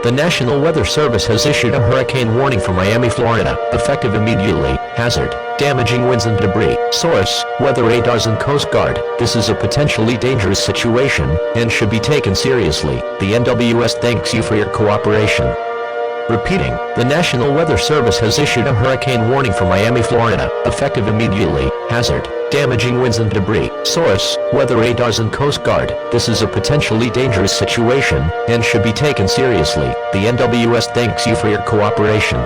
The National Weather Service has issued a hurricane warning for Miami, Florida, effective immediately. Hazard: damaging winds and debris. Source: weather radars and Coast Guard. This is a potentially dangerous situation and should be taken seriously. The NWS thanks you for your cooperation. Repeating, the National Weather Service has issued a hurricane warning for Miami, Florida, effective immediately. Hazard: damaging winds and debris. Source: weather radars and Coast Guard. This is a potentially dangerous situation and should be taken seriously. The NWS thanks you for your cooperation.